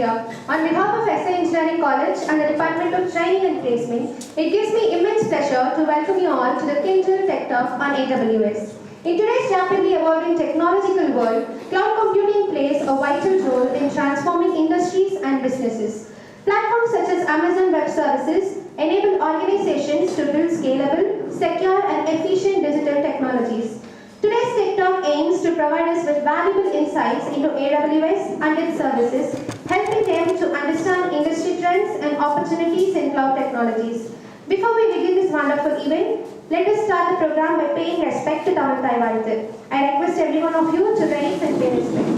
here. On behalf of SA Engineering College and the Department of Training and Placement, it gives me immense pleasure to welcome you all to the Kyndryl Tech Talk on AWS. In today's rapidly evolving technological world, cloud computing plays a vital role in transforming industries and businesses. Platforms such as Amazon Web Services enable organizations to build scalable, secure, and efficient digital technologies. Today's Tech Talk aims to provide us with valuable insights into AWS and its services, helping them to understand industry trends and opportunities in cloud technologies. Before we begin this wonderful event, let us start the program by paying respect to Tamil Thai Varthu. I request every one of you to rise and pay respect.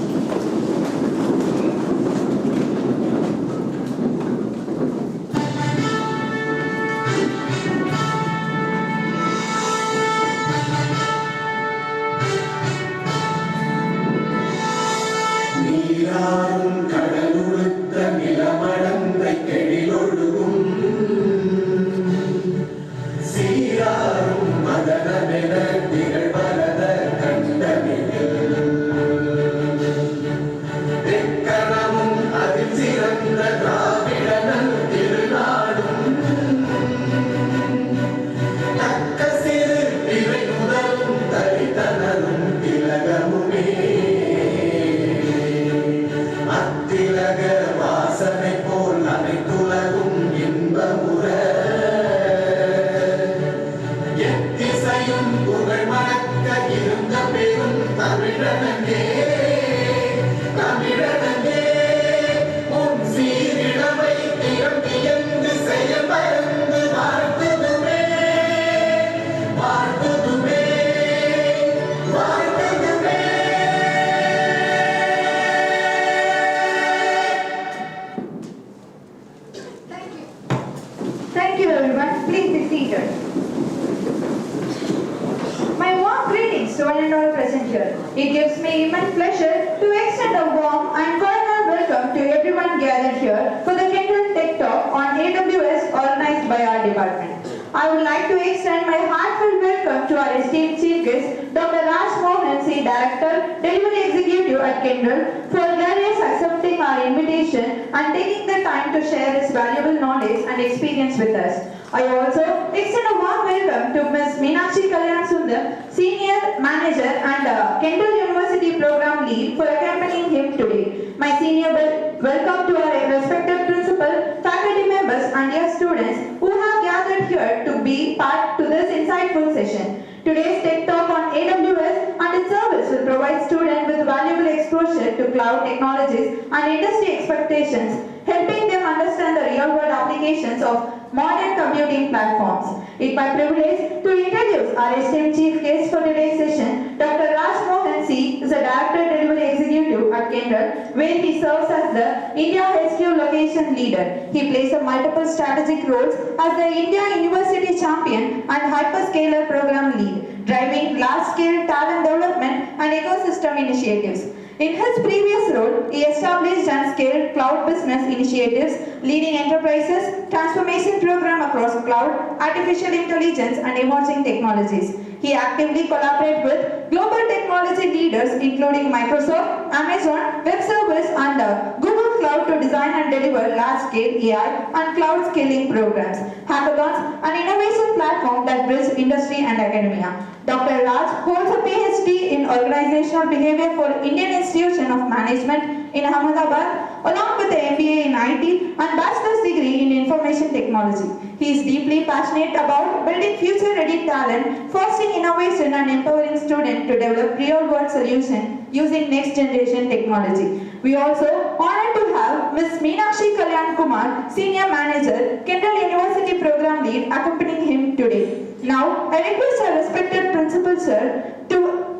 It gives me immense pleasure to extend a warm and cordial welcome to everyone gathered here for the Kyndryl Tech Talk on AWS organized by our department. I would like to extend my heartfelt welcome to our esteemed chief guest, Dr. Raj Mohan C, Director, Delivery Executive at Kyndryl, for gracious accepting our invitation and taking the time to share his valuable knowledge and experience with us. I also extend a warm welcome to Ms. Meenakshi Kalyan-Sundar, Senior Manager and Kyndryl University Program Lead, for accompanying him today. My senior welcome to our respected principal, faculty members and dear students who have gathered here to be part to this insightful session. Today's Tech Talk on AWS and its service will provide students with valuable exposure to cloud technologies and industry expectations, helping them understand the real-world applications of modern computing platforms. It's my privilege to introduce our esteemed chief guest for today's session. Dr. Raj Mohan C is a Director Delivery Executive at Kyndryl, where he serves as the India HQ Location Leader. He plays a multiple strategic roles as the India University Champion and Hyperscaler Program Lead, driving large-scale talent development and ecosystem initiatives. In his previous role, he established and scaled cloud business initiatives, leading enterprises, transformation program across cloud, artificial intelligence, and emerging technologies. He actively collaborates with global technology leaders including Microsoft, Amazon, Web Service, and Google Cloud to design and deliver large-scale AI and cloud scaling programs, hackathons, and innovation platform that bridge industry and academia. Dr. Raj holds a PhD in Organizational Behavior for Indian Institution of Management in Ahmedabad, along with an MBA in IT and Bachelor's degree in Information Technology. He is deeply passionate about building future-ready talent, fostering innovation, and empowering students to develop real-world solutions using next-generation technology. We also honored to have Ms. Meenakshi Kalyan-Kumar, Senior Manager, Kyndryl University Program Lead, accompanying him today. Now, I request our respected Principal Sir to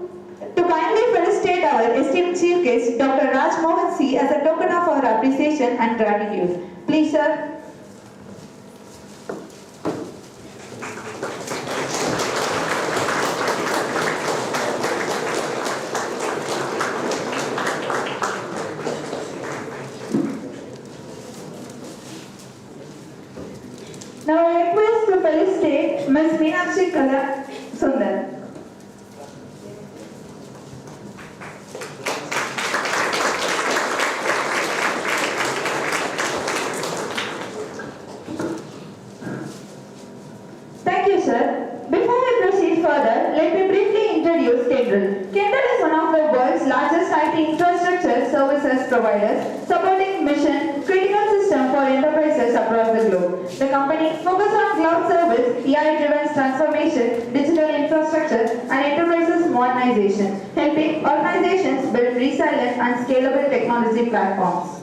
kindly felicitate our esteemed Chief Guest, Dr. Raj Mohan C, as a token of our appreciation and gratitude. Please, sir. Now I request to felicitate Ms. Meenakshi Kalyan-Sundar. Kyndryl. Kyndryl is one of the world's largest IT infrastructure services providers, supporting mission-critical systems for enterprises across the globe. The company focuses on cloud service, AI-driven transformation, digital infrastructure, and enterprises modernization, helping organizations build resilient and scalable technology platforms.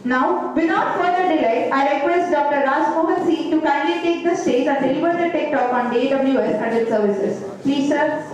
Now, without further delay, I request Dr. Raj Mohan C to kindly take the stage and deliver the tech talk on AWS and its services. Please, sir.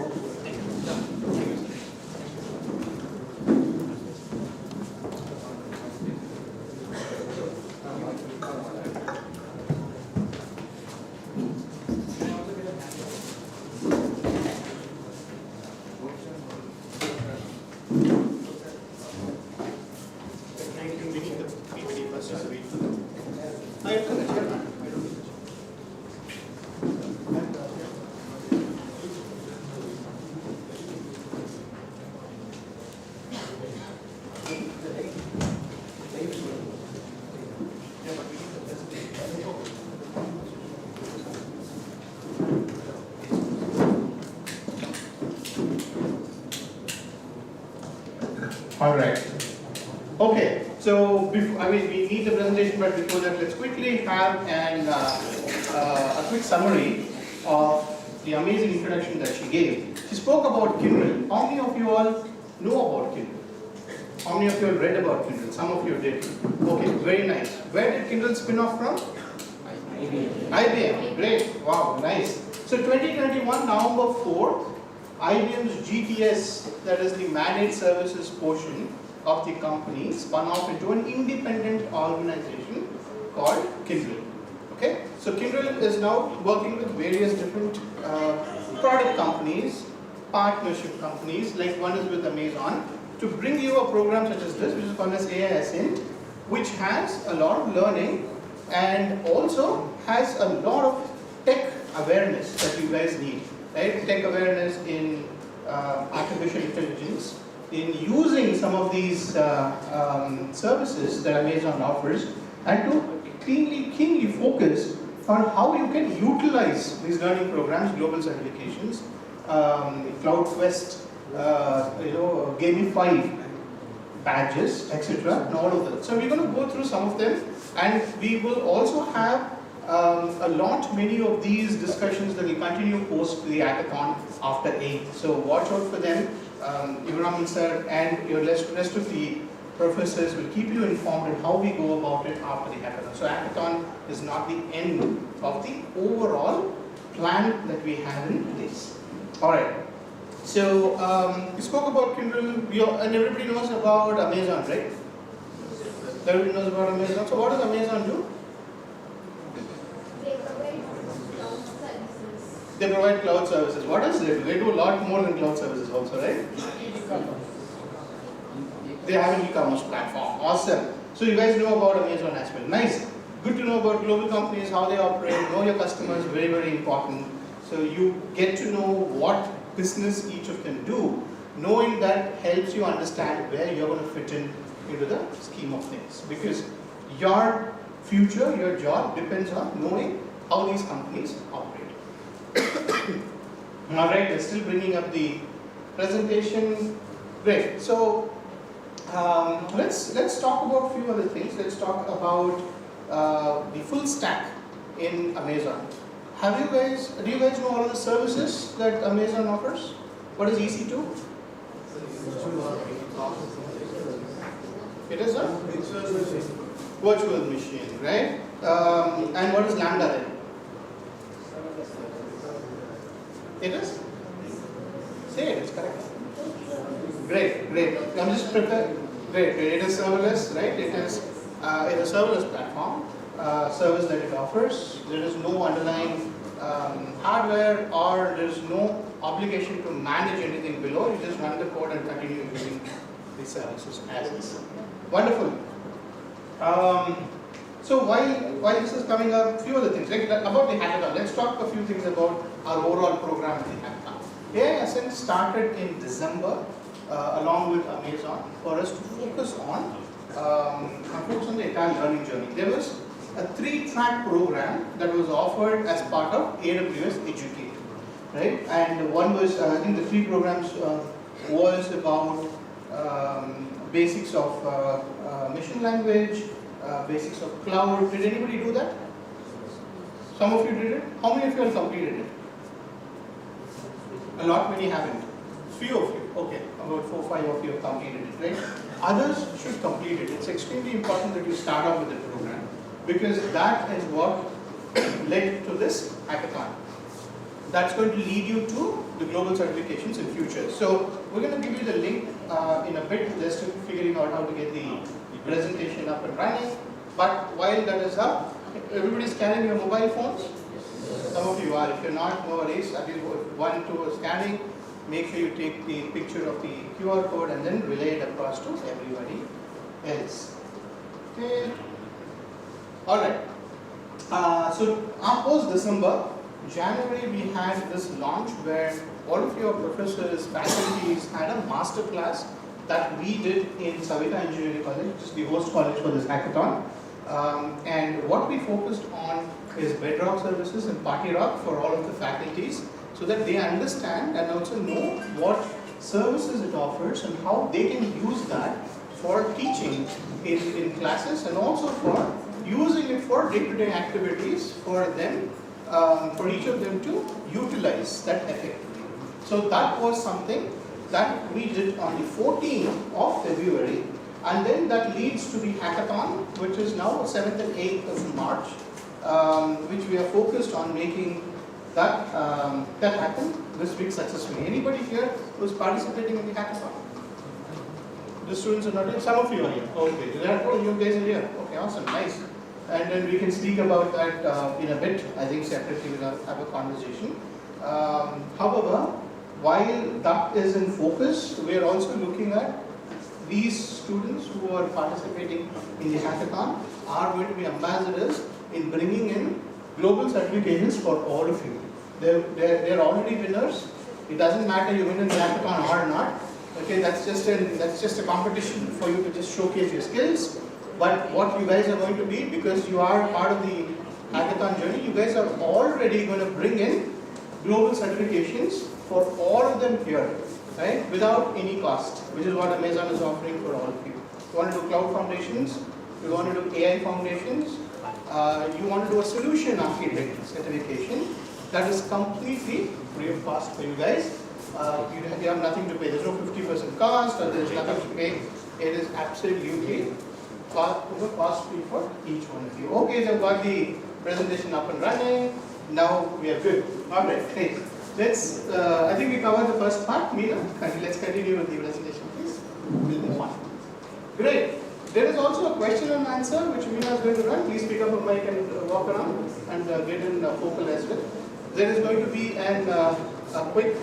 All right. Okay. So before, we need the presentation, but before that, let's quickly have a quick summary of the amazing introduction that she gave. She spoke about Kyndryl. How many of you all know about Kyndryl? How many of you all read about Kyndryl? Some of you did. Okay, very nice. Where did Kyndryl spin off from? IBM. IBM. Great. Wow, nice. So 2021, November 4th, IBM's GTS, that is the managed services portion of the company, spun off into an independent organization called Kyndryl. Okay, so Kyndryl is now working with various different product companies, partnership companies, like one is with Amazon, to bring you a program such as this, which is called as AI Ascent, which has a lot of learning and also has a lot of tech awareness that you guys need. Right? Tech awareness in artificial intelligence, in using some of these services that Amazon offers, and to keenly focus on how you can utilize these learning programs, global certifications, CloudQuest, Gamify badges, etc., and all of that. So we're going to go through some of them, and we will also have many of these discussions that will continue post the hackathon after 8. So watch out for them. Ibrahim sir and your rest of the professors will keep you informed on how we go about it after the hackathon. So hackathon is not the end of the overall plan that we have in place. Alright. So we spoke about Kyndryl, and everybody knows about Amazon, right? Everybody knows about Amazon. So what does Amazon do? They provide cloud services. What else do they do? They do a lot more than cloud services also, right? They have an e-commerce platform. Awesome. So you guys know about Amazon as well. Nice. Good to know about global companies, how they operate, know your customers, very, very important. So you get to know what business each of them do. Knowing that helps you understand where you're going to fit in into the scheme of things. Because your future, your job depends on knowing how these companies operate. Alright, we're still bringing up the presentation. Great. So let's talk about a few other things. Let's talk about the full stack in Amazon. Do you guys know all of the services that Amazon offers? What is EC2? It is a virtual machine, right? And what is Lambda then? It is? Say it, it's correct. Great. I'm just prepared. Great. It is serverless, right? It is a serverless platform, service that it offers. There is no underlying hardware, or there is no obligation to manage anything below. You just run the code and continue using the services as is. Wonderful. So while this is coming up, a few other things, like about the hackathon. Let's talk a few things about our overall program of the hackathon. AI Ascent started in December along with Amazon for us to focus on the entire learning journey. There was a 3-track program that was offered as part of AWS Educate. right? And one was, I think the 3 programs was about basics of machine language, basics of cloud. Did anybody do that? Some of you did it. How many of you have completed it? A lot, many haven't. Few of you. Okay, about 4 or 5 of you have completed it, right? Others should complete it. It's extremely important that you start off with the program because that is what led to this hackathon. That's going to lead you to the global certifications in future. So we're going to give you the link in a bit, just to figuring out how to get the presentation up and running. But while that is up, everybody's scanning your mobile phones? Some of you are. If you're not, no worries. At least 1, 2 are scanning. Make sure you take the picture of the QR code and then relay it across to everybody else. Okay. Alright. So post December, January we had this launch where all of your professors, faculties had a master class that we did in Savita Engineering College, which is the host college for this hackathon. And what we focused on is Bedrock services and Party Rock for all of the faculties so that they understand and also know what services it offers and how they can use that for teaching in classes and also for using it for day-to-day activities for them, for each of them to utilize that effectively. So that was something that we did on the 14th of February, and then that leads to the hackathon, which is now 7th and 8th of March, which we are focused on making that happen this week successfully. Anybody here who is participating in the hackathon? The students are not here? Some of you are here. Okay, you guys are here. Okay, awesome, nice. And then we can speak about that in a bit. I think separately we'll have a conversation. However, while that is in focus, we are also looking at these students who are participating in the hackathon are going to be ambassadors in bringing in global certifications for all of you. They're already winners. It doesn't matter you win in the hackathon or not. Okay, that's just a competition for you to just showcase your skills. But what you guys are going to be, because you are part of the hackathon journey, you guys are already going to bring in global certifications for all of them here, right? Without any cost, which is what Amazon is offering for all of you. You want to do cloud foundations, you want to do AI foundations, you want to do a solution architect certification that is completely free of cost for you guys. You have nothing to pay. There's no 50% cost or there's nothing to pay. It is absolutely cost free for each one of you. Okay, so I've got the presentation up and running. Now we are good. Alright, hey, let's, I think we covered the first part. Meena, let's continue with the presentation, please. We'll move on. Great. There is also a question and answer which Meena is going to run. Please pick up a mic and walk around and get in focal as well. There is going to be a quick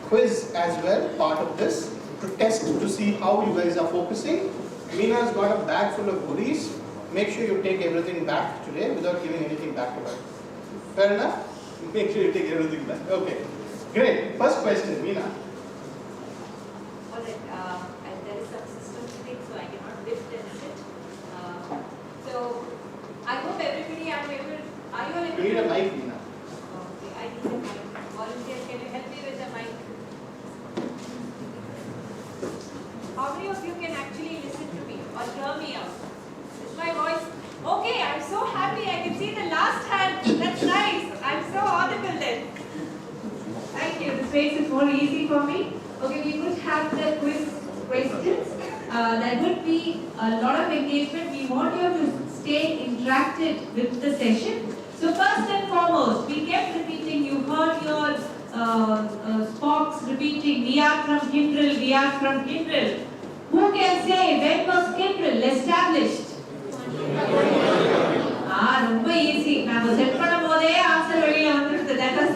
quiz as well, part of this, to test to see how you guys are focusing. Meena's got a bag full of goodies. Make sure you take everything back today without giving anything back to her. Fair enough? Make sure you take everything back. Okay. Great. First question, Meena. Alright, and there is some system thing, so I cannot lift and sit. So, I hope everybody are able. Are you all able? You need a mic, Meena. Okay, I need a mic. Volunteers, can you help me with the mic? How many of you can actually listen to me or hear me out? Is my voice okay? I'm so happy. I can see the last hand. That's nice. I'm so audible then. Thank you. This makes it more easy for me. Okay, we would have the quiz questions. There would be a lot of engagement. We want you to stay interacted with the session. So first and foremost, we kept repeating. You heard your Spocks repeating, we are from Kyndryl, we are from Kyndryl. Who can say when was Kyndryl established? ரொம்ப easy. நாம set பண்ணும்போதே answer வெளியில வந்துருது. That was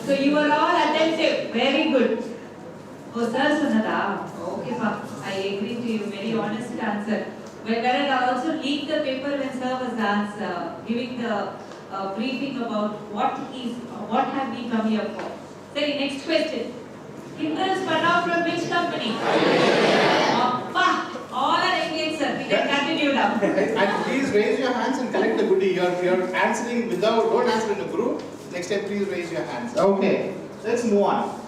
so you were all attentive. Very good. Oh, sir சொன்னதா? Okay, pa. I agree to you. Very honest answer. Whereas I also leaked the paper when sir was giving the briefing about what have we come here for. Sorry, next question. Kyndryl spun off from which company? All are engaged, sir. We can continue now. And please raise your hands and collect the goodie. You're answering without, don't answer in a group. Next time, please raise your hands. Okay. Let's move on.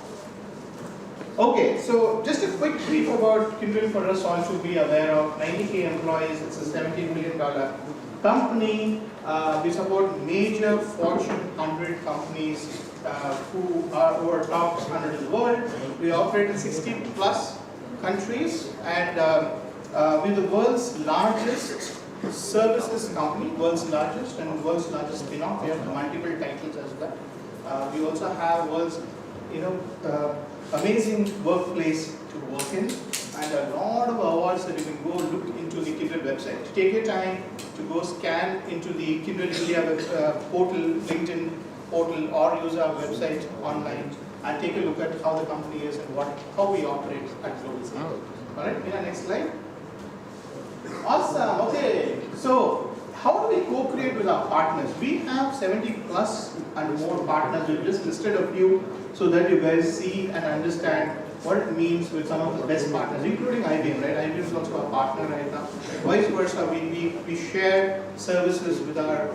Okay, so just a quick brief about Kyndryl for us all to be aware of. 90K employees, it's a $17 million company. We support major Fortune 100 companies who are over top 100 in the world. We operate in 60 plus countries, and we're the world's largest services company, world's largest and world's largest spin-off. We have multiple titles as well. We also have world's amazing workplace to work in, and a lot of awards that you can go look into the Kyndryl website. Take your time to go scan into the Kyndryl India portal, LinkedIn portal, or use our website online and take a look at how the company is and how we operate at global scale. All right, next slide. Awesome. Okay, so how do we co-create with our partners? We have 70 plus and more partners. We've just listed a few so that you guys see and understand what it means with some of the best partners, including IBM, right? IBM is also a partner right now. Vice versa, we share services with our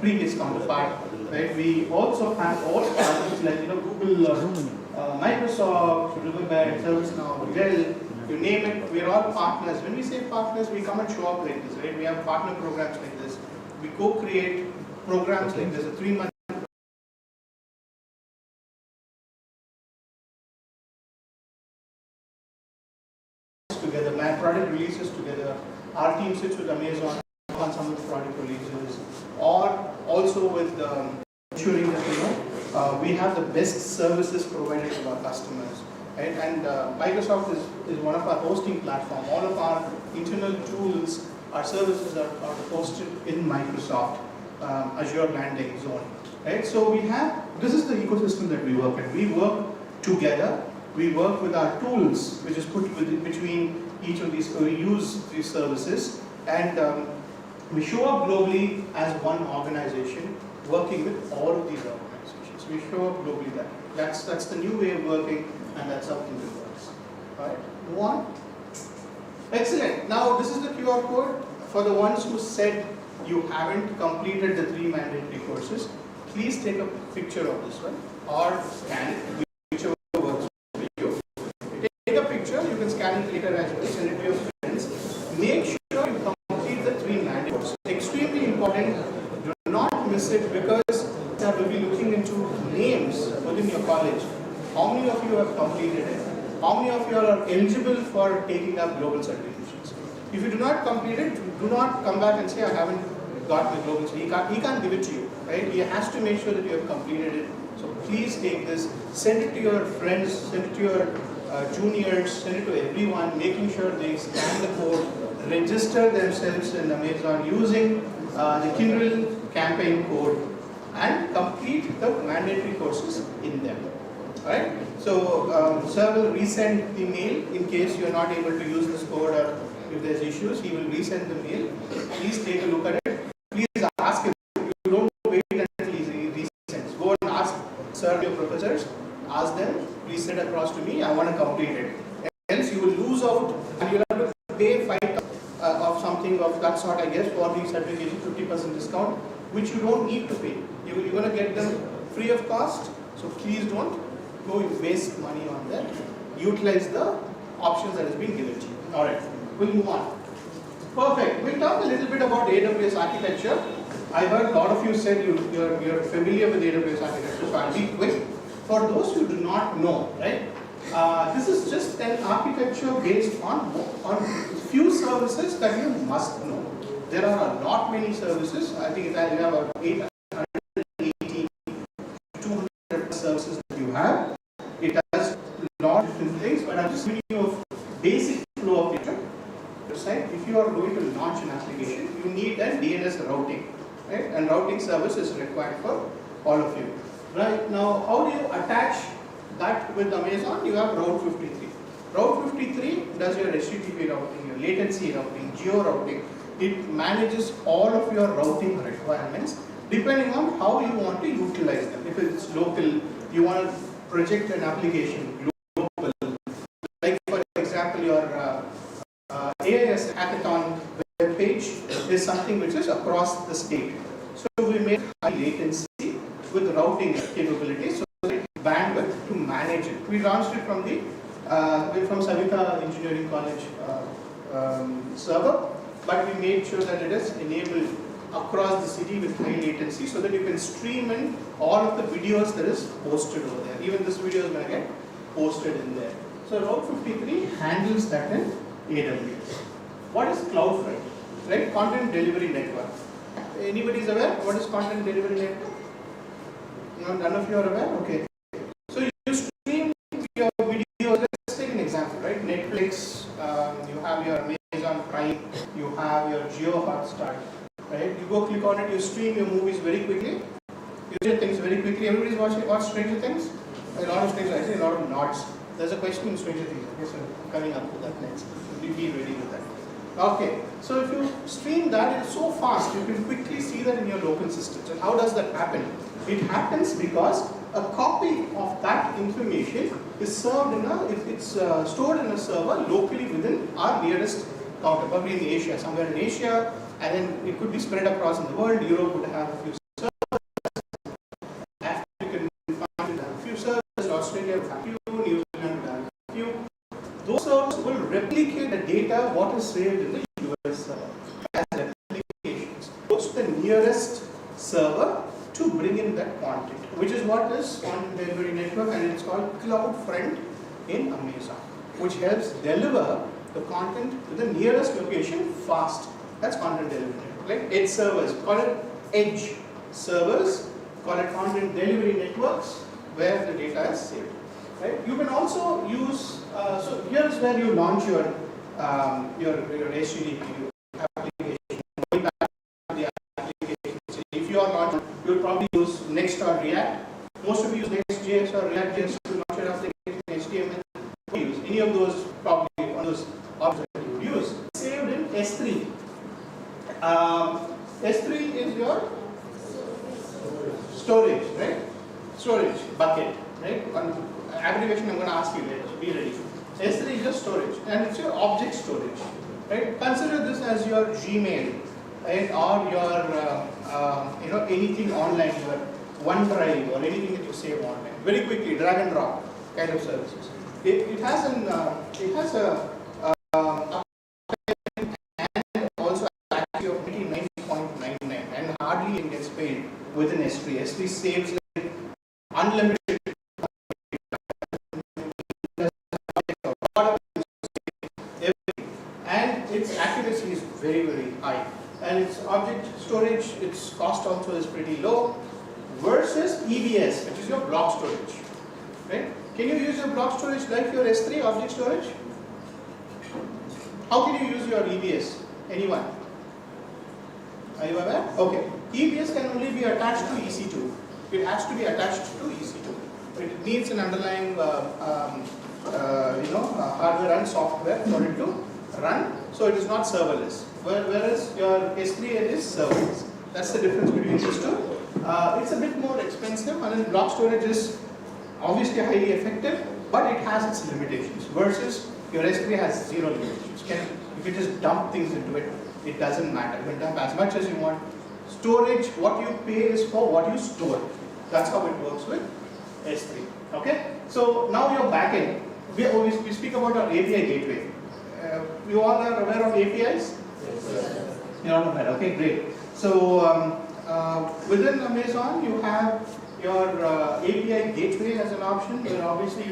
previous counterpart, right? We also have all partners like Google, Microsoft, Riverbed, ServiceNow, Dell. You name it, we are all partners. When we say partners, we come and show up like this, right? We have partner programs like this. We co-create programs like this, a 3-month together, my product releases together. Our team sits with Amazon on some of the product releases, or also with ensuring that we have the best services provided to our customers. Right? And Microsoft is one of our hosting platform. All of our internal tools, our services are hosted in Microsoft Azure landing zone. Right? So this is the ecosystem that we work in. We work together. We work with our tools, which is put between each of these. We use these services, and we show up globally as one organization, working with all of these organizations. We show up globally. That's the new way of working. And that's how Kyndryl works. Alright, move on. Excellent. Now this is the QR code for the ones who said you haven't completed the 3 mandatory courses. Please take a picture of this one or scan it, whichever works for you. Take a picture, you can scan it later as well, send it to your friends. Make sure you complete the 3 mandatory courses. Extremely important. Do not miss it, because we'll be looking into names within your college. How many of you have completed it? How many of you are eligible for taking up global certifications? If you do not complete it, do not come back and say, I haven't got the global certificate. He can't give it to you, right? He has to make sure that you have completed it. So please take this, send it to your friends, send it to your juniors, send it to everyone, making sure they scan the code, register themselves in Amazon using the Kyndryl campaign code, and complete the mandatory courses in them. Alright, so sir will resend the mail in case you are not able to use this code, or if there's issues, he will resend the mail. Please take a look at it. Please ask him. You don't wait until he resends. Go and ask sir, your professors, ask them, please send across to me, I want to complete it. Else you will lose out and you'll have to pay 5 of something of that sort, I guess, for the certification, 50% discount, which you don't need to pay. You're going to get them free of cost, so please don't go waste money on that. Utilize the options that has been given to you. Alright, we'll move on. Perfect. We'll talk a little bit about AWS architecture. I heard a lot of you said you're familiar with AWS architecture, so I'll be quick. For those who do not know, right? This is just an architecture based on few services that you must know. There are a lot many services. I think that you have about 880 to 200 services that you have. It has a lot of different things, but I'm just giving you a basic flow of data. If you are going to launch an application, you need a DNS routing, right? And routing service is required for all of you. Right now, how do you attach that with Amazon? You have Route 53. Route 53 does your HTTP routing, your latency routing, geo routing. It manages all of your routing requirements depending on how you want to utilize them. If it's local, you want to project an application global. Like for example, your AIS hackathon web page is something which is across the state. So we make high latency with routing capabilities so that it bandwidth to manage it. We launched it from the from Savita Engineering College server, but we made sure that it is enabled across the city with high latency so that you can stream in all of the videos that is posted over there. Even this video is going to get posted in there. So Route 53 handles that in AWS. What is CloudFront? Right? Content Delivery Network. Anybody is aware? What is Content Delivery Network? No, none of you are aware? Okay. So you stream your videos. Let's take an example, right? Netflix, you have your Amazon Prime, you have your Jio Hotstar, right? You go click on it, you stream your movies very quickly, you see things very quickly. Everybody's watched Stranger Things? A lot of things, I see a lot of nods. There's a question in Stranger Things. Okay, so I'm coming up with that next. Be ready with that. Okay, so if you stream that, it's so fast, you can quickly see that in your local systems. And how does that happen? It happens because a copy of that information is served in it's stored in a server locally within our nearest counter, probably in Asia, somewhere in Asia, and then it could be spread across in the world. Europe would have a few servers, African continent would have a few servers, Australia would have a few, New Zealand would have a few. Those servers will replicate the data what is saved in the US server as replications. Goes to the nearest server to bring in that content, which is what is Content Delivery Network, and it's called CloudFront in Amazon, which helps deliver the content to the nearest location fast. That's Content Delivery Network. Like edge servers, call it edge servers, call it Content Delivery Networks, where the data is saved. Right? You can also use, so here is where you launch your HTTP application. Going back to the application. So if you are launching, you'll probably use Next or React. Most of you use Next.js or React.js to launch your application in HTML. You use any of those, probably one of those objects that you would use. Saved in S3. S3 is your storage, right? Storage bucket, right? One abbreviation I'm going to ask you later, so be ready. S3 is your storage, and it's your object storage, right? Consider this as your Gmail, right? Or your, anything online, your OneDrive or anything that you save online. Very quickly, drag and drop kind of services. It has a and also accuracy of 99.99, and hardly it gets paid within S3. S3 saves like unlimited. And its accuracy is very, very high. And its object storage, its cost also is pretty low versus EBS, which is your block storage. Right? Can you use your block storage like your S3 object storage? How can you use your EBS? Anyone? Are you aware? Okay. EBS can only be attached to EC2. It has to be attached to EC2. It needs an underlying hardware and software for it to run, so it is not serverless. Whereas your S3 is serverless. That's the difference between these two. It's a bit more expensive, and then block storage is obviously highly effective, but it has its limitations. Versus your S3 has zero limitations. You can just dump things into it. It doesn't matter. You can dump as much as you want. Storage, what you pay is for what you store. That's how it works with S3. Okay. So now your backend. We speak about our API gateway. You all are aware of APIs? Yes. You're all aware. Okay, great. So within Amazon, you have your API gateway as an option. Where obviously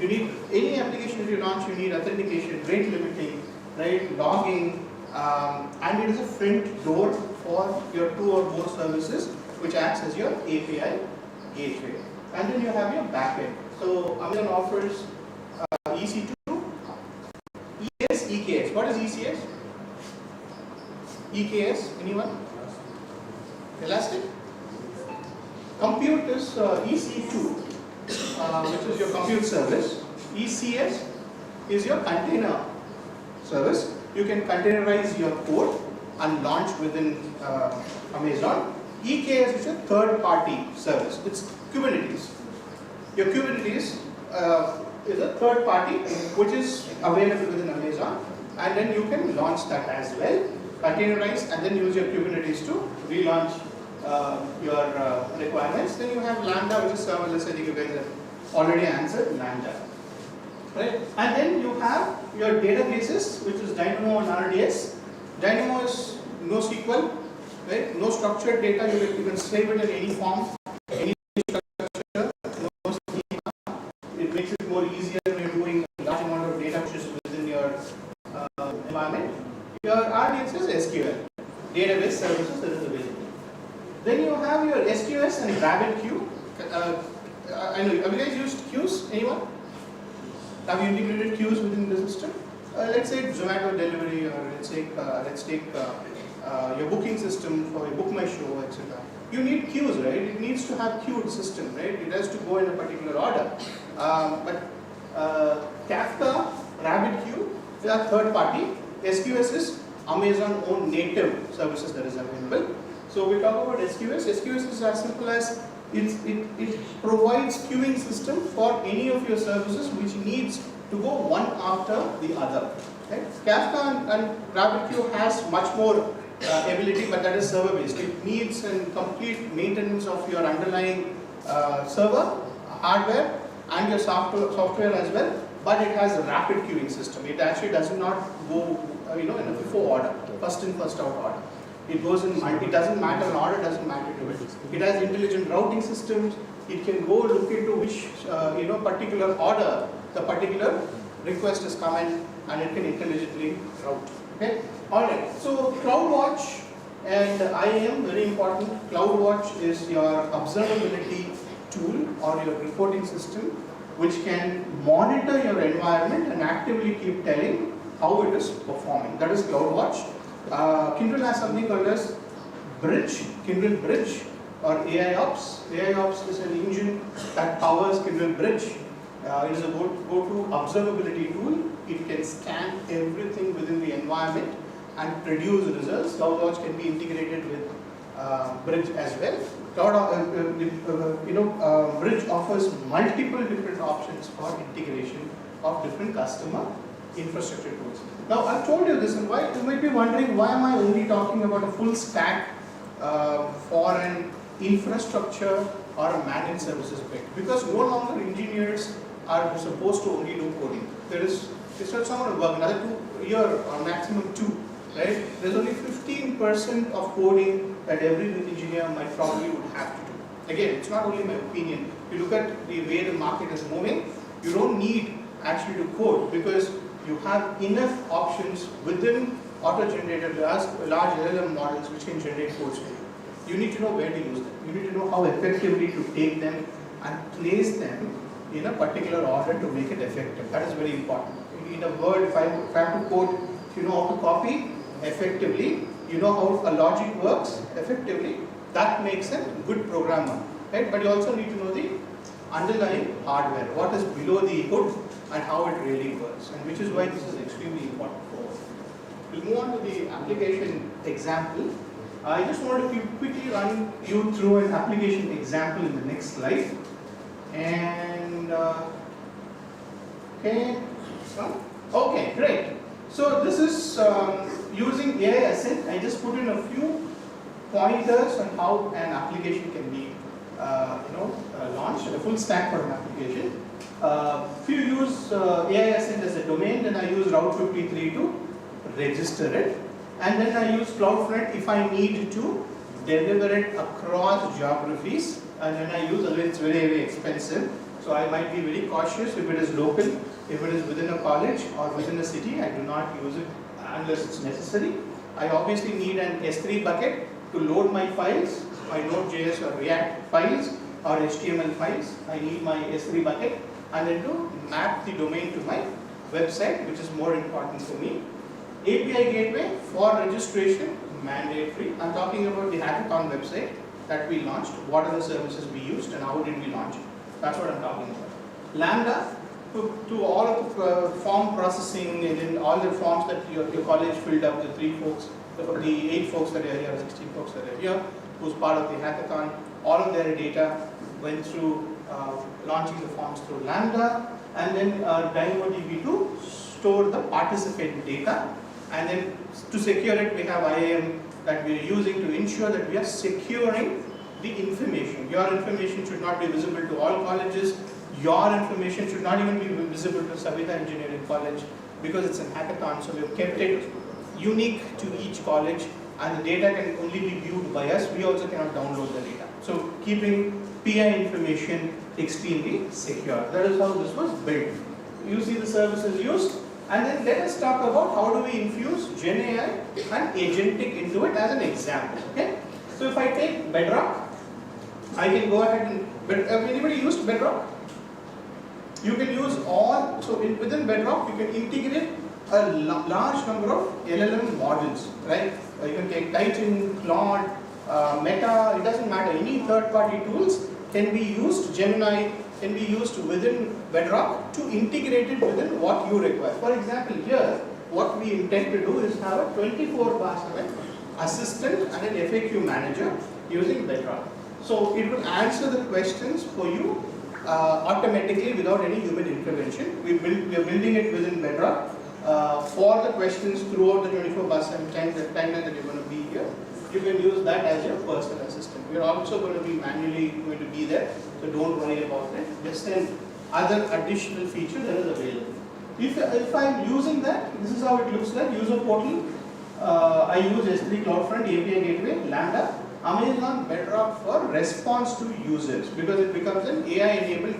you need any application that you launch. You need authentication, rate limiting, right, logging, and it is a front door for your 2 or more services, which acts as your API gateway. And then you have your backend. So Amazon offers EC2, ES, EKS. What is ECS? EKS, anyone? Elastic? Compute is EC2, which is your compute service. ECS is your container service. You can containerize your code and launch within Amazon. EKS is a third-party service. It's Kubernetes. Your Kubernetes is a third party which is available within Amazon, and then you can launch that as well, containerize, and then use your Kubernetes to relaunch your requirements. Then you have Lambda, which is serverless. I think you guys have already answered Lambda. Right? And then you have your databases, which is Dynamo and RDS. Dynamo is NoSQL, right? No structured data. You can save it in any form, any structure. No schema. It makes it more easier when you're doing a large amount of data which is within your environment. Your RDS is SQL, database services that is available. Then you have your SQS and RabbitQ. I know, have you guys used queues? Anyone? Have you integrated queues within the system? Let's say Zomato delivery, or let's take your booking system for your Book My Show, etc. You need queues, right? It needs to have queued system, right? It has to go in a particular order. But Kafka, RabbitQ, they are third party. SQS is Amazon own native services that is available. So we talk about SQS. SQS is as simple as it provides queuing system for any of your services which needs to go one after the other. Okay? Kafka and RabbitQ has much more ability, but that is server based. It needs a complete maintenance of your underlying server, hardware, and your software as well. But it has a rapid queuing system. It actually does not go in a FIFO order, first in, first out order. It goes in, it doesn't matter, an order doesn't matter to it. It has intelligent routing systems. It can go look into which particular order the particular request is coming, and it can intelligently route. Okay. All right. So CloudWatch and IAM, very important. CloudWatch is your observability tool or your reporting system, which can monitor your environment and actively keep telling how it is performing. That is CloudWatch. Kyndryl has something called as Bridge, Kyndryl Bridge, or AIOps. AIOps is an engine that powers Kyndryl Bridge. It is a go-to observability tool. It can scan everything within the environment and produce results. CloudWatch can be integrated with Bridge as well. Bridge offers multiple different options for integration of different customer infrastructure tools. Now, I've told you this, and why you might be wondering, why am I only talking about a full stack for an infrastructure or a managed services bit? Because no longer engineers are supposed to only do coding. It's not going to work another 2 years or maximum 2, right? There's only 15% of coding that every engineer might probably would have to do. Again, it's not only my opinion. If you look at the way the market is moving, you don't need actually to code, because you have enough options within auto-generated large LLM models which can generate codes for you. You need to know where to use them. You need to know how effectively to take them and place them in a particular order to make it effective. That is very important. In a word, if I have to code, if you know how to copy effectively, you know how a logic works effectively, that makes a good programmer, right? But you also need to know the underlying hardware, what is below the hood and how it really works, and which is why this is extremely important for us. We'll move on to the application example. I just want to quickly run you through an application example in the next slide. And okay, great. So this is using AI Ascent. I just put in a few pointers on how an application can be launched, a full stack for an application. If you use AI Ascent as a domain, then I use Route 53 to register it, and then I use CloudFront if I need to deliver it across geographies, and then I use, it's very, very expensive, so I might be very cautious if it is local. If it is within a college or within a city, I do not use it unless it's necessary. I obviously need an S3 bucket to load my files, my Node.js or React files or HTML files. I need my S3 bucket, and then to map the domain to my website, which is more important for me. API gateway for registration, mandatory. I'm talking about the hackathon website that we launched. What are the services we used and how did we launch it? That's what I'm talking about. Lambda to all of the form processing and in all the forms that your college filled up, the 3 folks, the 8 folks that are here, or 16 folks that are here, who's part of the hackathon. All of their data went through launching the forms through Lambda, and then DynamoDB to store the participant data, and then to secure it we have IAM that we are using to ensure that we are securing the information. Your information should not be visible to all colleges. Your information should not even be visible to Savita Engineering College because it's an hackathon, so we have kept it unique to each college and the data can only be viewed by us. We also cannot download the data. So keeping PI information extremely secure. That is how this was built. You see the services used, and then let us talk about how do we infuse GenAI and agentic into it as an example. Okay? So if I take Bedrock, I can go ahead and, have anybody used Bedrock? You can use all, so within Bedrock you can integrate a large number of LLM models, right? You can take Titan, Claude, Meta, it doesn't matter, any third-party tools can be used, Gemini can be used within Bedrock to integrate it within what you require. For example, here, what we intend to do is have a 24/7 assistant and an FAQ manager using Bedrock. So it will answer the questions for you automatically without any human intervention. We are building it within Bedrock for the questions throughout the 24/7 timeline that you're going to be here. You can use that as your personal assistant. We are also going to be manually going to be there, so don't worry about it. Just an other additional feature that is available. If I'm using that, this is how it looks like. User portal. I use S3 CloudFront API Gateway, Lambda, Amazon Bedrock for response to users because it becomes an AI-enabled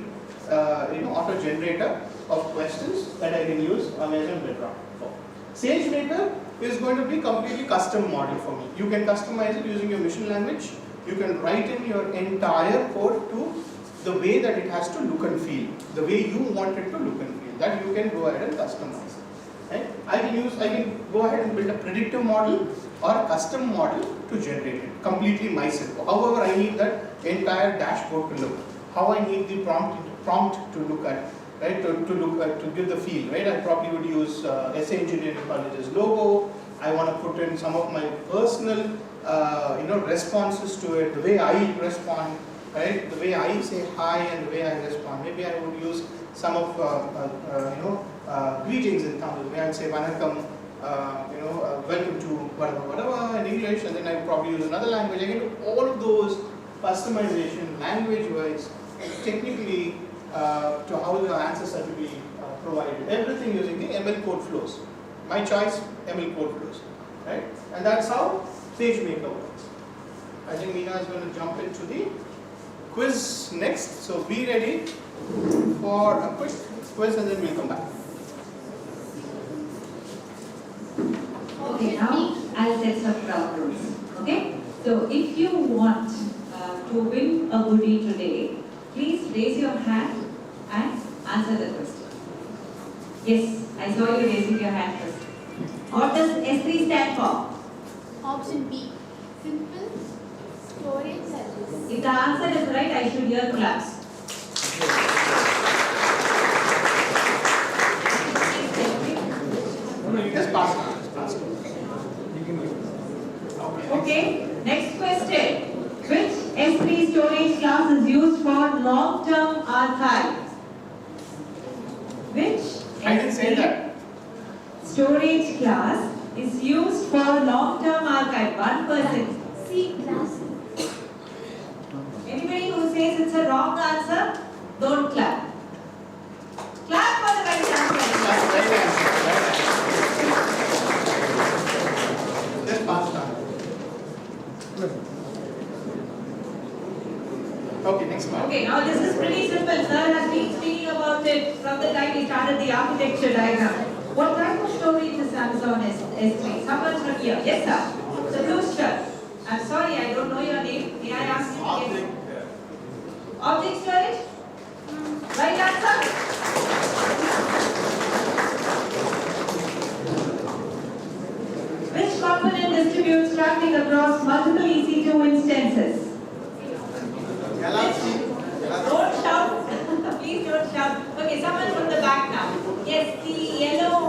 auto generator of questions that I can use Amazon Bedrock for. SageMaker is going to be completely custom model for me. You can customize it using your machine language. You can write in your entire code to the way that it has to look and feel, the way you want it to look and feel. That you can go ahead and customize. Right? I can go ahead and build a predictive model or a custom model to generate it completely myself. However, I need that entire dashboard to look. How I need the prompt to look at. Right, to give the feel, right? I probably would use SA Engineering College's logo. I want to put in some of my personal, responses to it, the way I respond, right? The way I say hi and the way I respond. Maybe I would use some of, greetings in Tamil. Maybe I'd say Vanakkam, welcome to whatever in English, and then I would probably use another language. I can do all of those customization, language-wise, technically, to how the answers are to be provided. Everything using the ML code flows. My choice, ML code flows. Right? And that's how SageMaker works. I think Meena is going to jump into the quiz next. So be ready for a quick quiz and then we'll come back. Okay, now I'll set some ground rules. Okay? So if you want to win a goodie today, please raise your hand and answer the question. Yes, I saw you raising your hand first. What does S3 stand for? Option B, simple storage service. If the answer is right, I should hear claps. No, you just pass on. Okay, next question. Which S3 storage class is used for long-term archive? Which I didn't say that. storage class is used for long-term archive? One person. C class. Anybody who says it's a wrong answer, don't clap. Clap for the right answer. Right answer. Just pass on. Okay, next one. Okay, now this is pretty simple. Sir has been speaking about it from the time he started the architecture diagram. What type of storage is Amazon S3? Someone from here. Yes, sir. The blue shirt. I'm sorry, I don't know your name. May I ask you again? Object storage? Right answer? Which component distributes traffic across multiple EC2 instances? Don't shout. Please don't shout. Okay, someone from the back now. Yes, the yellow.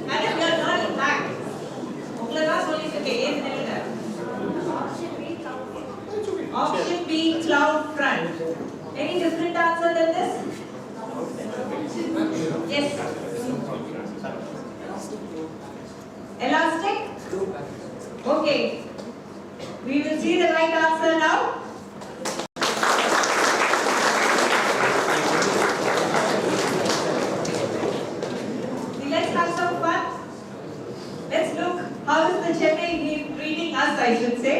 Madam, you are not in back. Okay, Option B, cloud front. Any different answer than this? Yes. Elastic? Okay. I should say.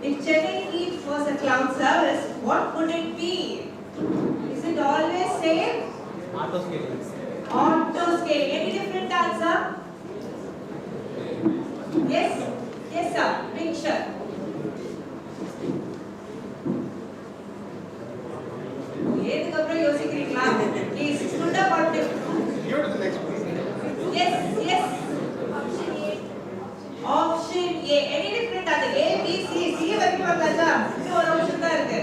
If Chennai Heat was a cloud service, what would it be? Is it always same? Auto scaling. Auto scaling. Any different answer? Yes? Yes, sir. Big shirt. எதுக்கப்புறம் யோசிக்கிறீங்களா? Please, stood up or dip. Here to the next one. Yes, yes. Option A. Any different answer? A, B, C. C வரைக்கும் வந்தாச்சா? இன்னும் ஒரு option தான் இருக்கு.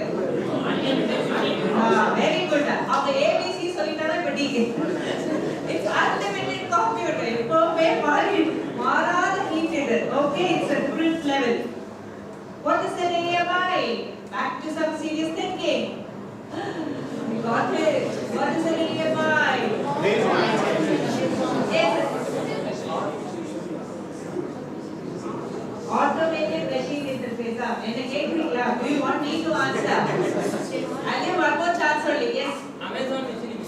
Very good. அவங்க A, B, C சொல்லிட்டானா இப்ப D. It's unlimited computer. எப்பவுமே மாறாத heated. Okay, it's a different level. What is an AMI? Back to some serious thinking. We got it. What is an AMI? Raise your hands. Yes. Automated machine interface. என்ன கேக்குறீங்களா? Do you want me to answer? I'll give one more chance only. Yes. Amazon machine.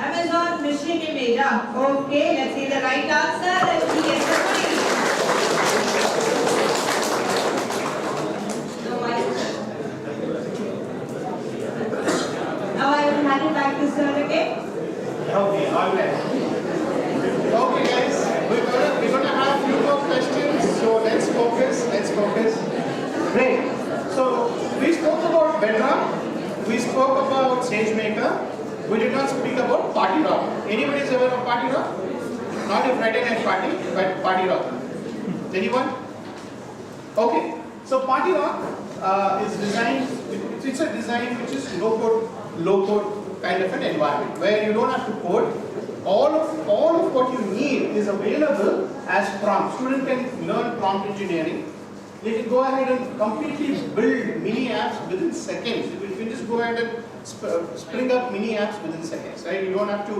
Amazon machine image. Okay, let's see the right answer. Let's see yes or no. No, I Now I will hand it back to sir again. Okay, all right. Okay, guys, we're gonna have few more questions. So let's focus. Great. So we spoke about Bedrock. We spoke about SageMaker. We did not speak about Party Rock. Anybody is aware of Party Rock? Not a Friday night party, but Party Rock. Anyone? Okay. So Party Rock is designed. It's a design which is low code kind of an environment where you don't have to code. All of what you need is available as prompt. Student can learn prompt engineering. They can go ahead and completely build mini apps within seconds. You can just go ahead and spring up mini apps within seconds, right? You don't have to.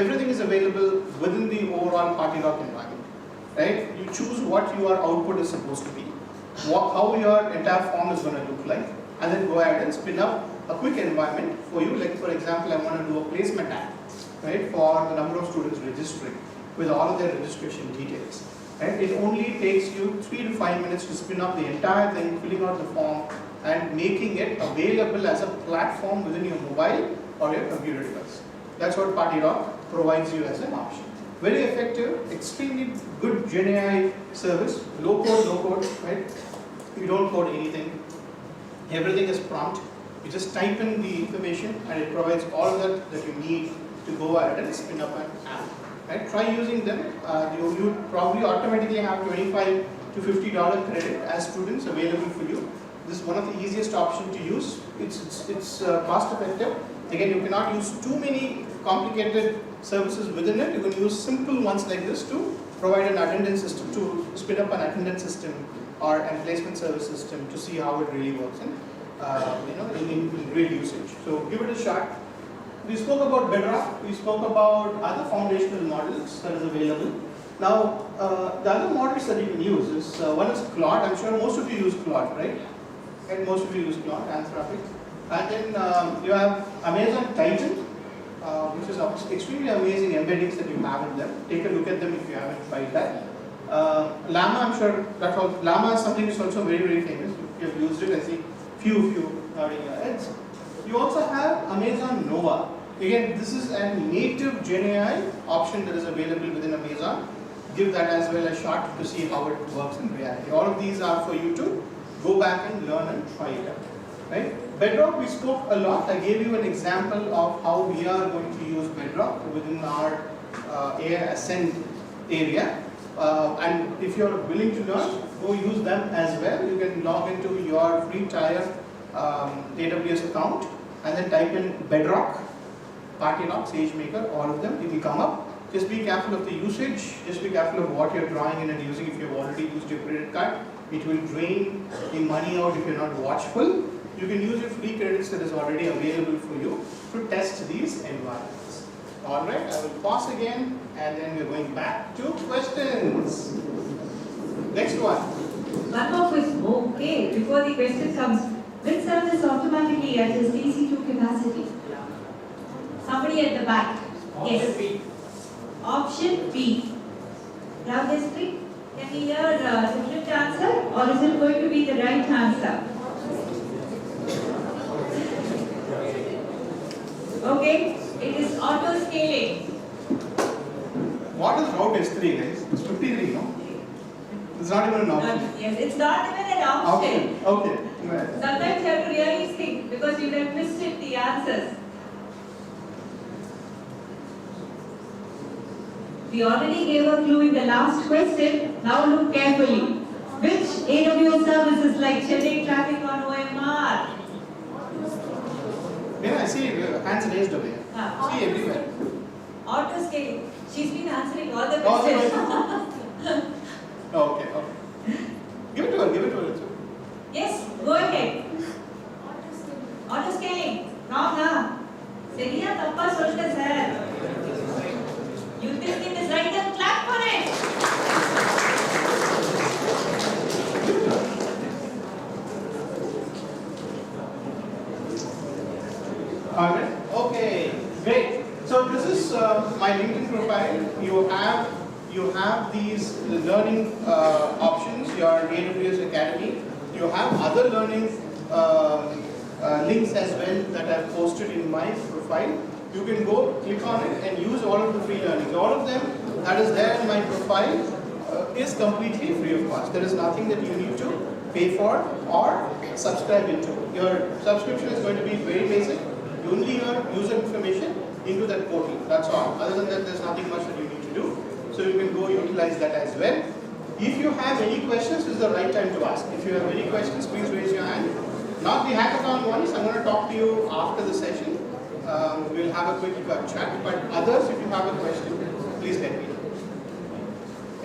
Everything is available within the overall Party Rock environment, right? You choose what your output is supposed to be, how your entire form is going to look like, and then go ahead and spin up a quick environment for you. Like for example, I want to do a placement app, right, for the number of students registering with all of their registration details. Right? It only takes you 3 to 5 minutes to spin up the entire thing, filling out the form and making it available as a platform within your mobile or your computer device. That's what Party Rock provides you as an option. Very effective, extremely good GenAI service, low code, right? You don't code anything. Everything is prompt. You just type in the information and it provides all that you need to go ahead and spin up an app. Right? Try using them. You probably automatically have $25 to $50 credit as students available for you. This is one of the easiest options to use. It's cost effective. Again, you cannot use too many complicated services within it. You can use simple ones like this to provide an attendance system, to spin up an attendance system or a placement service system to see how it really works in real usage. So give it a shot. We spoke about Bedrock. We spoke about other foundational models that is available. Now, the other models that you can use is one is Claude. I'm sure most of you use Claude, right? And most of you use Claude, Anthropic. And then you have Amazon Titan, which is extremely amazing embeddings that you have in them. Take a look at them if you haven't tried that. Llama, I'm sure that's all. Llama is something that's also very, very famous. If you have used it, I see few nodding your heads. You also have Amazon Nova. Again, this is a native GenAI option that is available within Amazon. Give that as well a shot to see how it works in reality. All of these are for you to go back and learn and try it out. Right? Bedrock, we spoke a lot. I gave you an example of how we are going to use Bedrock within our AI Ascend area. And if you're willing to learn, go use them as well. You can log into your free trial AWS account and then type in Bedrock, Party Rock, SageMaker, all of them. It will come up. Just be careful of the usage. Just be careful of what you're drawing in and using. If you've already used your credit card, it will drain the money out if you're not watchful. You can use your free credits that is already available for you to test these environments. All right, I will pause again and then we're going back to questions. Next one. One more question. Okay, before the question comes, which service automatically adjusts DC2 capacity? Somebody at the back. Yes. Option B. Option B. Rajeshri? Can we hear different answer or is it going to be the right answer? Okay, it is auto scaling. What is route S3, guys? It's 53, no? It's not even an option. Yes, it's not even an option. Okay. Right. Sometimes you have to really think because you have missed it, the answers. We already gave a clue in the last question. Now look carefully. Which AWS service is like shedding traffic on OMR? Yeah, I see hands raised away. See everywhere. Auto scaling. She's been answering all the All the questions. Okay. Give it to her. Yes, go ahead. Auto scaling. Wrong, huh? சரியா தப்பா சொல்லிட்டேன் sir. You think it is right, then clap for it. Alright. Okay. Great. So this is my LinkedIn profile. You have these learning options. Your AWS Academy. You have other learning links as well that I've posted in my profile. You can go click on it and use all of the free learning. All of them that is there in my profile is completely free of cost. There is nothing that you need to pay for or subscribe into. Your subscription is going to be very basic. Only your user information into that portal. That's all. Other than that, there's nothing much that you need to do. So you can go utilize that as well. If you have any questions, this is the right time to ask. If you have any questions, please raise your hand. Not the hackathon ones. I'm going to talk to you after the session. We'll have a quick chat. But others, if you have a question, please let me know.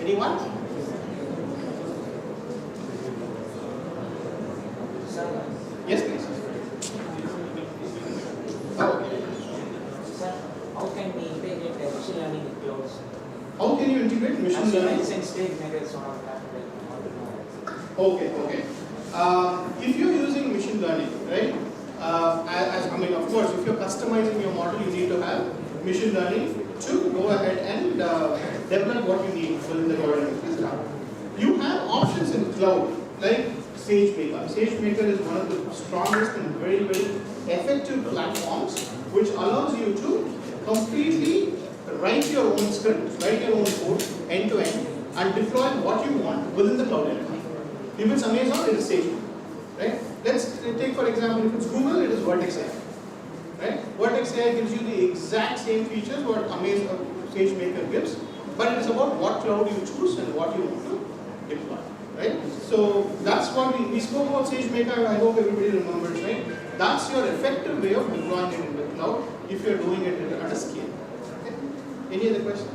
Anyone? Yes, please. How can we integrate machine learning with clouds? How can you integrate machine As you learning? mentioned, state maybe it's one of that. Okay. If you're using machine learning, right? Of course, if you're customizing your model, you need to have machine learning to go ahead and develop what you need within the model. You have options in cloud, like SageMaker. SageMaker is one of the strongest and very, very effective platforms which allows you to completely write your own script, write your own code end to end and deploy what you want within the cloud environment. If it's Amazon, it is SageMaker, right? Let's take for example, if it's Google, it is Vertex AI, right? Vertex AI gives you the exact same features what Amazon SageMaker gives, but it is about what cloud you choose and what you want to deploy, right? So that's what we spoke about SageMaker. I hope everybody remembers, right? That's your effective way of deploying it in the cloud if you're doing it at a scale. Okay? Any other question?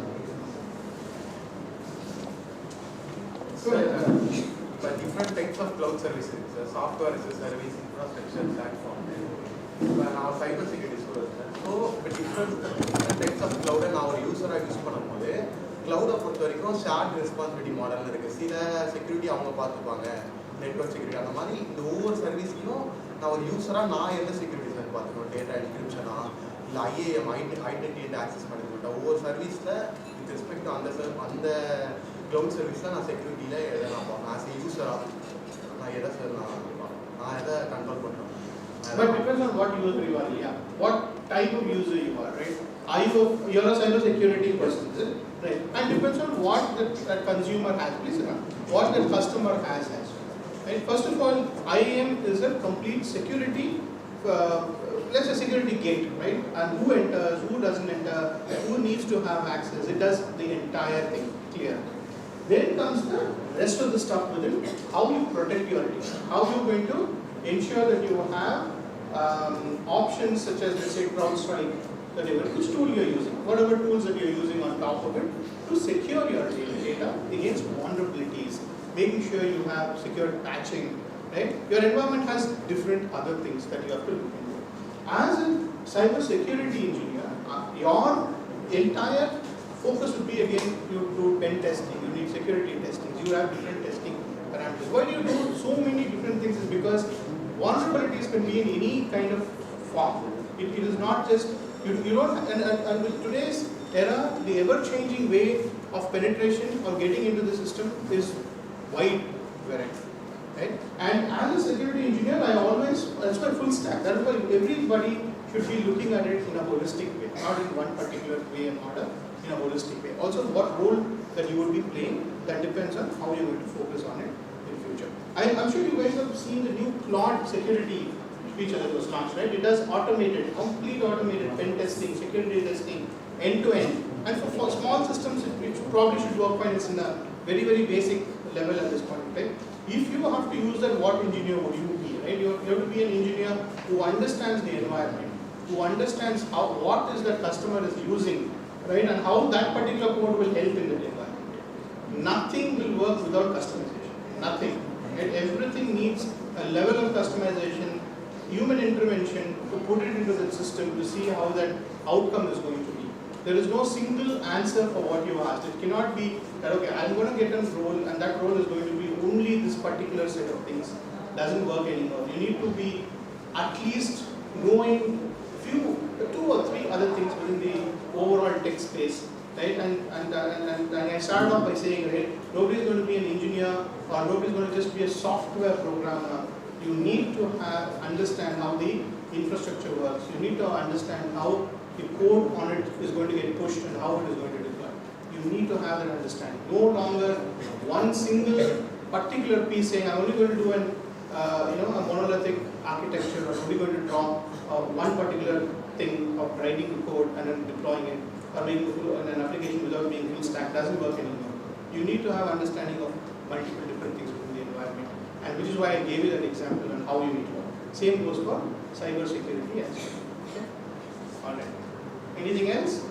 But different types of cloud services, software as a service, infrastructure, platform, and our cyber security service. So, the different types of cloud and our user are use பண்ணும்போது cloud பொறுத்த வரைக்கும் shared responsibility model இருக்கு. சில security அவங்க பார்த்துப்பாங்க, network security அந்த மாதிரி இந்த ஒவ்வொரு சர்வீஸ்லயும் நான் ஒரு யூசரா நான் எந்த செக்யூரிட்டி சார் பார்த்துக்கணும், டேட்டா என்கிரிப்ஷனா இல்லை ஐஏஎம் ஐடென்டிட்டி ஆக்சஸ் பண்ணிக்கிட்டேன். ஒவ்வொரு சர்வீஸில் வித் ரெஸ்பெக்ட் டு அந்த க்ளவுட் சர்வீஸில் நான் செக்யூரிட்டியில் எதை நான் பார்ப்பேன் ஆஸ் ஏ யூஸராக நான் எதை சார் நான் எதை கண்ட்ரோல் பண்ணுறேன். But depends on what user you are, yeah. What type of user you are, right? You're a cyber security person, is it? Right. And depends on what that consumer has, please, what that customer has. Right? First of all, IAM is a complete security, let's say security gate, right? And who enters, who doesn't enter, who needs to have access. It does the entire thing clear. Then comes the rest of the stuff within, how you protect your data, how you're going to ensure that you have options such as, let's say, CrowdStrike, which tool you're using, whatever tools that you're using on top of it to secure your data against vulnerabilities, making sure you have secure patching, right? Your environment has different other things that you have to look into. As a cyber security engineer, your entire focus would be again, you do pen testing, you need security testing, you have different testing parameters. Why do you do so many different things is because vulnerabilities can be in any kind of form. It is not just, you don't, and with today's era, the ever-changing way of penetration or getting into the system is wide variety, right? And as a security engineer, that's my full stack. That's why everybody should be looking at it in a holistic way, not in one particular way and order, in a holistic way. Also, what role that you would be playing, that depends on how you're going to focus on it in future. I'm sure you guys have seen the new Claude security feature that was launched, right? It does complete automated pen testing, security testing, end-to-end. And for small systems, it probably should work fine. It's in a very, very basic level at this point, right? If you have to use that, what engineer would you be, right? You have to be an engineer who understands the environment, who understands what is that customer is using, right? And how that particular code will help in that environment. Nothing will work without customization. Nothing. Right? Everything needs a level of customization, human intervention to put it into the system to see how that outcome is going to be. There is no single answer for what you asked. It cannot be that, okay, I'm going to get a role and that role is going to be only this particular set of things. Doesn't work anymore. You need to be at least knowing two or three other things within the overall tech space, right? And I started off by saying, right, nobody's going to be an engineer or nobody's going to just be a software programmer. You need to understand how the infrastructure works. You need to understand how the code on it is going to get pushed and how it is going to deploy. You need to have that understanding. No longer one single particular piece saying, I'm only going to do a monolithic architecture, or only going to draw one particular thing of writing the code and then deploying it, or making an application without being full stack. Doesn't work anymore. You need to have understanding of multiple different things within the environment, and which is why I gave you that example on how you need to work. Same goes for cyber security as well. Okay? Alright. Anything else?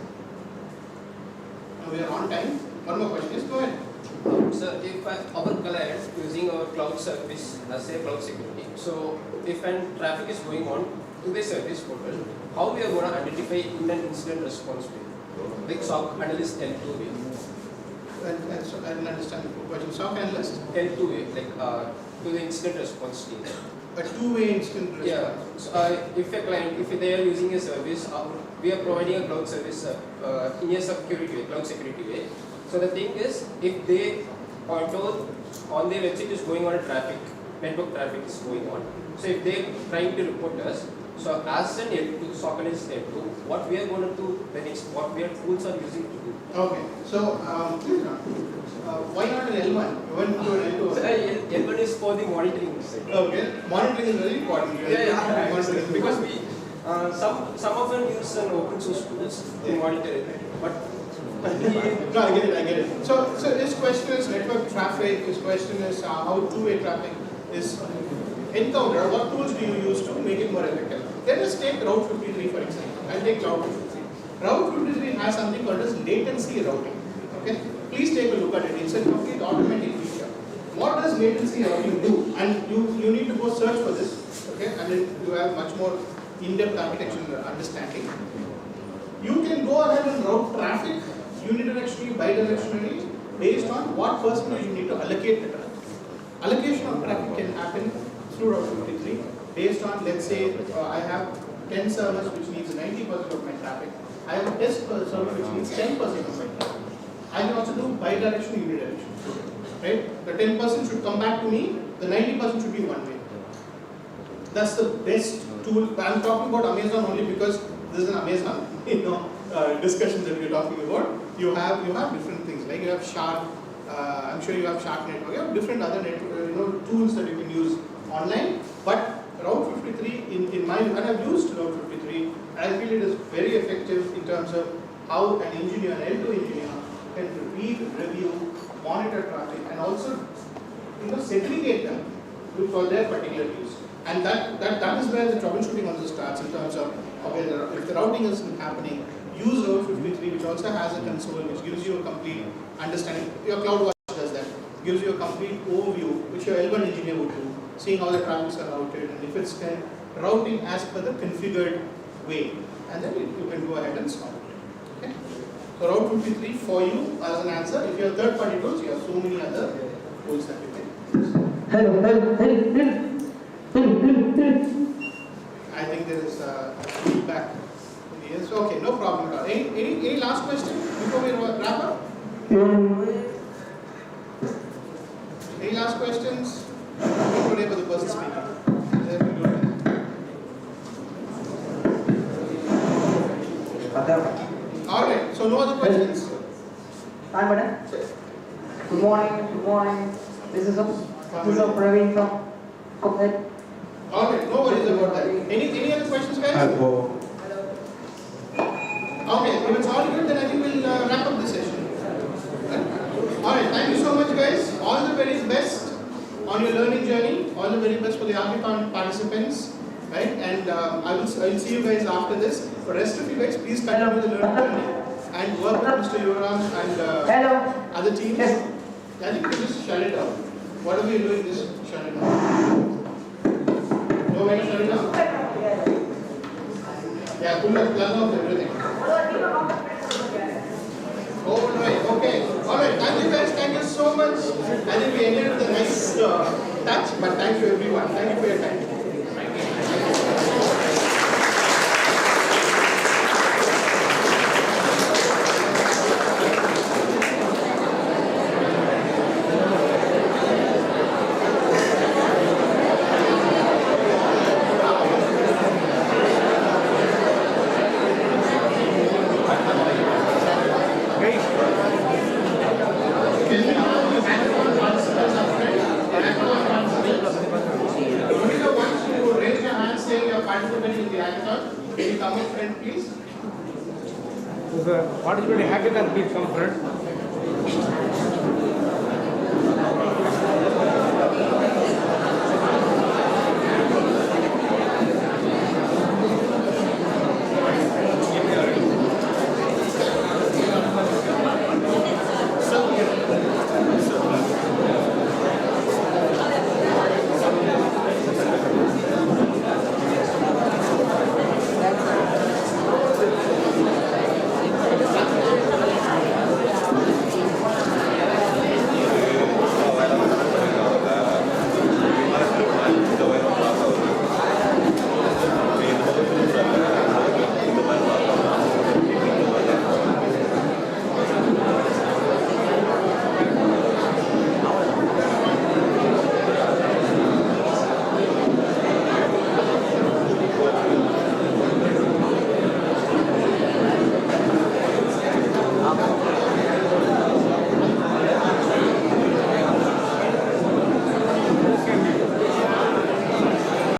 Now we are on time. One more question. Yes, go ahead. So if our client using our cloud service as a cloud security, so if traffic is going on to the service portal, how we are going to identify in an incident response way? Like SOC analyst L2 way. So I didn't understand the question. SOC analyst? L2 way, like to the incident response team. A two-way instant response. Yeah. So if a client, if they are using a service, we are providing a cloud service in a security way, cloud security way. So the thing is, if they point out on their website is going on a traffic, network traffic is going on. So if they are trying to report us, so as an L2, SOC analyst L2, what we are going to do, the next, what we are tools are using to do. Okay. So why not an L1? You went to an L2. So L1 is for the monitoring side. Okay. Monitoring is very important. Yeah. Because we some of them use an open source tools to monitor it, but No, I get it. So this question is network traffic. This question is how two-way traffic is encountered. What tools do you use to make it more effective? Let us take Route 53 for example. I'll take Route 53. Route 53 has something called as latency routing. Okay, please take a look at it. It's a complete automatic feature. What does latency routing do? And you need to go search for this. Okay, and then you have much more in-depth architectural understanding. You can go ahead and route traffic unidirectionally, bidirectionally, based on what percentage you need to allocate the traffic. Allocation of traffic can happen through Route 53 based on, let's say, I have 10 servers which needs 90% of my traffic. I have a test server which needs 10% of my traffic. I can also do bidirectional, unidirectional. Right? The 10% should come back to me, the 90% should be one way. That's the best tool. I'm talking about Amazon only because this is an Amazon discussion that we're talking about. You have different things, like you have Sharp, I'm sure you have Sharp Network, you have different other tools that you can use online. But Route 53, in my view, and I've used Route 53, I feel it is very effective in terms of how an engineer, an L2 engineer, can read, review, monitor traffic, and also segregate them for their particular use. And that is where the troubleshooting also starts in terms of, okay, if the routing isn't happening, use Route 53, which also has a console which gives you a complete understanding. Your CloudWatch does that. Gives you a complete overview, which your L1 engineer would do, seeing how the traffics are routed and if it's routing as per the configured way. And then you can go ahead and solve it. Okay? So Route 53 for you as an answer. If you have third-party tools, you have so many other tools that you can use. I think there is feedback in the Yes, okay, no problem at all. Any last question before we wrap up? Any last questions? Today for the person speaking. Then we do it. Alright, so no other questions? Hi, madam. Good morning. Good morning. This is Praveen from Komet. Alright, no worries about that. Any other questions, guys? Okay, if it's all good, then I think we'll wrap up the session. Alright, thank you so much, guys. All the very best on your learning journey. All the very best for the Archicon participants. Right? And I will see you guys after this. For the rest of you guys, please continue the learning journey and work with Mr. Yoram and other teams. Yes. I think we just shut it down. Whatever you're doing, just shut it down. No way to shut it down. Yeah, pull up, plug off everything. Alright, okay. Alright, thank you guys, thank you so much. I think we ended with a nice touch, but thank you everyone. Thank you for your time. Participate in hackathon, please come front.